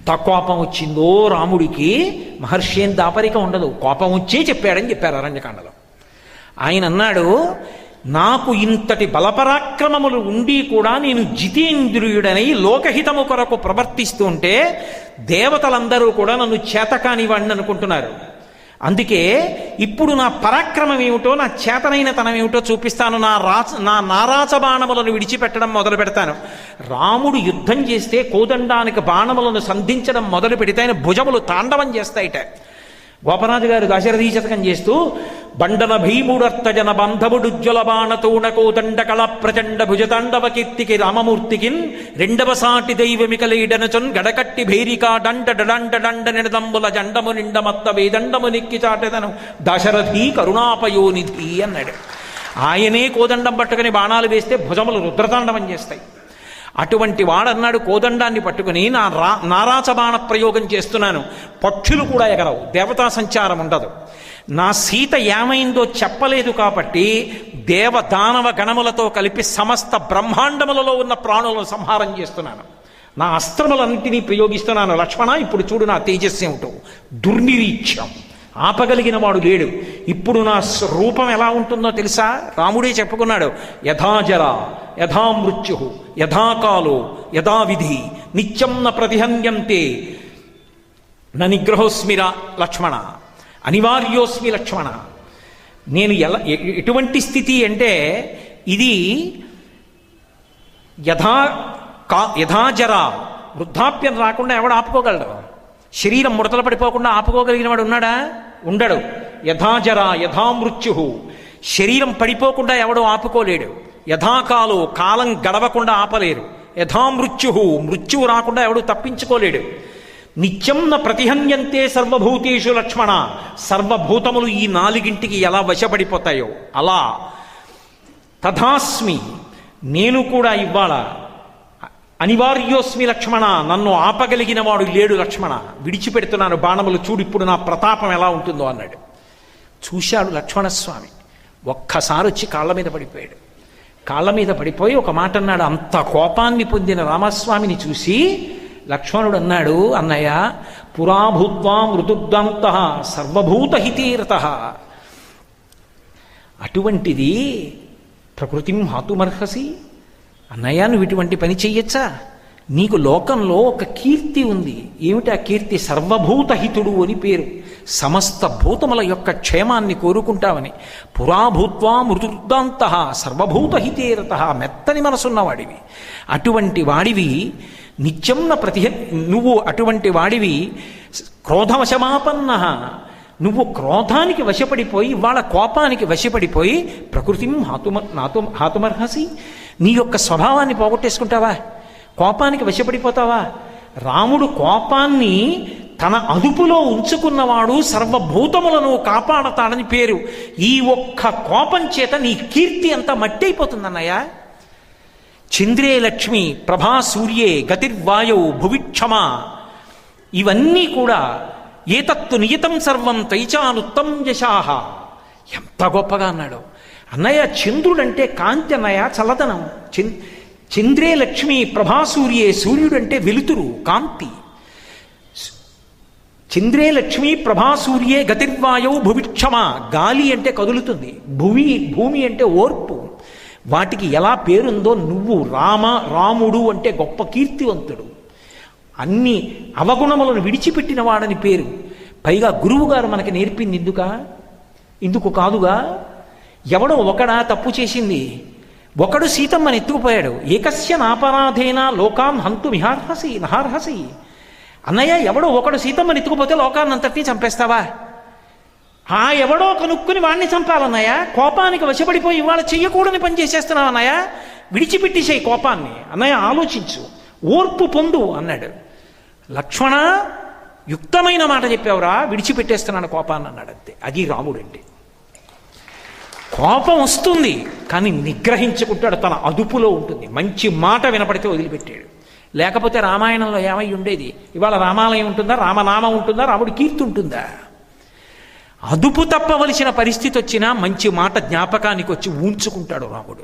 కోపం వచ్చిందో రాముడికి, మహర్షి ఏం దాపరిక ఉండదు, కోపం వచ్చే చెప్పాడని చెప్పారు అరణ్యకాండలో. ఆయన అన్నాడు, నాకు ఇంతటి బలపరాక్రమములు ఉండి కూడా నేను జితేంద్రియుడనై లోకహితము కొరకు ప్రవర్తిస్తుంటే దేవతలందరూ కూడా నన్ను చేతకానివాడిని అనుకుంటున్నారు. అందుకే ఇప్పుడు నా పరాక్రమం ఏమిటో, నా చేతనైన తనం ఏమిటో చూపిస్తాను. నా నారాచ బాణములను విడిచిపెట్టడం మొదలు పెడతాను. రాముడు యుద్ధం చేస్తే కోదండానికి బాణములను సంధించడం మొదలు పెడితే ఆయన భుజములు తాండవం చేస్తాయిట. గోపరాజు గారు దశరథీ శతకం చేస్తూ, బండన భీముడర్తజన బంధముడుజ్వల బాణతోణ కోదండకళ ప్రచండ భుజతాండవ కీర్తికి రామమూర్తికిన్ రెండవ సాటి దైవమికలీడనచొన్ గడకట్టి భేరికా డండ డండ డండ నిడదంబుల జండము నిండమత్త వేదండము నెక్కి చాటెదను దశరథీ కరుణాపయోనిధి అన్నాడు. ఆయనే కోదండం పట్టుకుని బాణాలు వేస్తే భుజములు రుద్రతాండవం చేస్తాయి. అటువంటి వాడన్నాడు, కోదండాన్ని పట్టుకుని నారాచ బాణ ప్రయోగం చేస్తున్నాను, పక్షులు కూడా ఎగరవు, దేవతా సంచారం ఉండదు. నా సీత ఏమైందో చెప్పలేదు కాబట్టి దేవదానవ గణములతో కలిపి సమస్త బ్రహ్మాండములలో ఉన్న ప్రాణులను సంహారం చేస్తున్నాను. నా అస్త్రములన్నింటినీ ప్రయోగిస్తున్నాను. లక్ష్మణ, ఇప్పుడు చూడు నా తేజస్సు ఏమిటో, దుర్నిరీక్ష్యం, ఆపగలిగిన వాడు లేడు. ఇప్పుడు నా రూపం ఎలా ఉంటుందో తెలుసా? రాముడే చెప్పుకున్నాడు, యథాజర యథా మృత్యు యథాకాలో యథావిధి నిత్యం న ప్రతిహన్యంతే న నిగ్రహోస్మిరా లక్ష్మణ, అనివార్యోస్మి లక్ష్మణ. నేను ఎటువంటి స్థితి అంటే ఇది యథాజర, వృద్ధాప్యం రాకుండా ఎవడు ఆపుకోగలడు? శరీరం ముడతలు పడిపోకుండా ఆపుకోగలిగిన వాడు ఉన్నాడా? ఉండడు. యథాజర యథామృత్యు, శరీరం పడిపోకుండా ఎవడు ఆపుకోలేడు. యథాకాలో, కాలం గడవకుండా ఆపలేరు. యథామృత్యు, మృత్యువు రాకుండా ఎవడు తప్పించుకోలేడు. నిత్యం న ప్రతిహన్యంతే సర్వభూతేషు లక్ష్మణ, సర్వభూతములు ఈ నాలుగింటికి ఎలా వశపడిపోతాయో అలా తథాస్మి, నేను కూడా ఇవ్వాల అనివార్యోస్మి లక్ష్మణ, నన్ను ఆపగలిగిన వాడు లేడు లక్ష్మణ, విడిచిపెడుతున్నాను బాణములు, చూడు ఇప్పుడు నా ప్రతాపం ఎలా ఉంటుందో అన్నాడు. చూశాడు లక్ష్మణస్వామి, ఒక్కసారి వచ్చి కాళ్ళ మీద పడిపోయాడు. కాళ్ళ మీద పడిపోయి ఒక మాట అన్నాడు. అంత కోపాన్ని పొందిన రామస్వామిని చూసి లక్ష్మణుడు అన్నాడు, అన్నయ్య, పురాభూత్వా మృతుద్దాంత సర్వభూతహితీరత, అటువంటిది ప్రకృతిం హాతుమర్హసి, అన్నయ్య నువ్వు ఇటువంటి పని చెయ్యొచ్చా? నీకు లోకంలో ఒక కీర్తి ఉంది. ఏమిటి ఆ కీర్తి? సర్వభూతహితుడు అని పేరు. సమస్త భూతముల యొక్క క్షేమాన్ని కోరుకుంటావని. పురాభూత్వా మృతుర్దాంత సర్వభూతహితేరత, మెత్తని మనసున్నవాడివి. అటువంటి వాడివి నిత్యం నువ్వు అటువంటి వాడివి క్రోధవశమాపన్న, నువ్వు క్రోధానికి వశపడిపోయి వాళ్ళ కోపానికి వశపడిపోయి ప్రకృతిం హాతుమర్హసి, నీ యొక్క స్వభావాన్ని పోగొట్టేసుకుంటావా? కోపానికి వశపడిపోతావా? రాముడు కోపాన్ని తన అదుపులో ఉంచుకున్నవాడు సర్వభూతములను కాపాడతాడని పేరు. ఈ ఒక్క కోపం చేత నీ కీర్తి అంతా మట్టి అయిపోతుందన్నయ్య. చంద్రే లక్ష్మి ప్రభా సూర్యే గతిర్వాయౌ భువిక్షమ, ఇవన్నీ కూడా ఏతత్తు నియతం సర్వం తైచానుత్తం యశాహ. ఎంత గొప్పగా అన్నాడు అన్నయ్య. చంద్రుడంటే కాంతి అన్నయ్య, చల్లదనం. చంద్రే లక్ష్మి ప్రభాసూర్యే, సూర్యుడంటే వెలుతురు, కాంతి. చంద్రే లక్ష్మి ప్రభాసూర్యే గతిర్వాయౌ భువిక్షమ, గాలి అంటే కదులుతుంది, భూమి అంటే ఓర్పు. వాటికి ఎలా పేరుందో నువ్వు రాముడు అంటే గొప్ప కీర్తివంతుడు, అన్ని అవగుణములను విడిచిపెట్టిన వాడని పేరు. పైగా గురువుగారు మనకి నేర్పింది ఇందుకు కాదుగా. ఎవడో ఒకడా తప్పు చేసింది, ఒకడు సీతమ్మని ఎత్తుకుపోయాడు. ఏకస్య నాపరాధేన లోకాన్ హంతు నహార్హసి. అన్నయ్య, ఎవడో ఒకడు సీతమ్మని ఎత్తుకుపోతే లోకాన్నంతటినీ చంపేస్తావా? ఆ ఎవడో కనుక్కుని వాడిని చంపాలన్నయ్య. కోపానికి వశపడిపోయి ఇవాళ చెయ్యకూడని పని చేసేస్తున్నావు అన్నయ్య, విడిచిపెట్టేసేయి కోపాన్ని. అన్నయ్య ఆలోచించు, ఓర్పు పొందు అన్నాడు. లక్ష్మణ, యుక్తమైన మాట చెప్పావురా, విడిచిపెట్టేస్తున్నాను కోపాన్ని అన్నాడు. అంతే, అది రాముడు అంటే. కోపం వస్తుంది కానీ నిగ్రహించుకుంటాడు, తన అదుపులో ఉంటుంది. మంచి మాట వినపడితే వదిలిపెట్టాడు. లేకపోతే రామాయణంలో ఏమై ఉండేది? ఇవాళ రామాలయం ఉంటుందా, రామనామం ఉంటుందా, రాముడి కీర్తి ఉంటుందా? అదుపు తప్పవలసిన పరిస్థితి వచ్చినా మంచి మాట జ్ఞాపకానికి వచ్చి ఉంచుకుంటాడు రాముడు.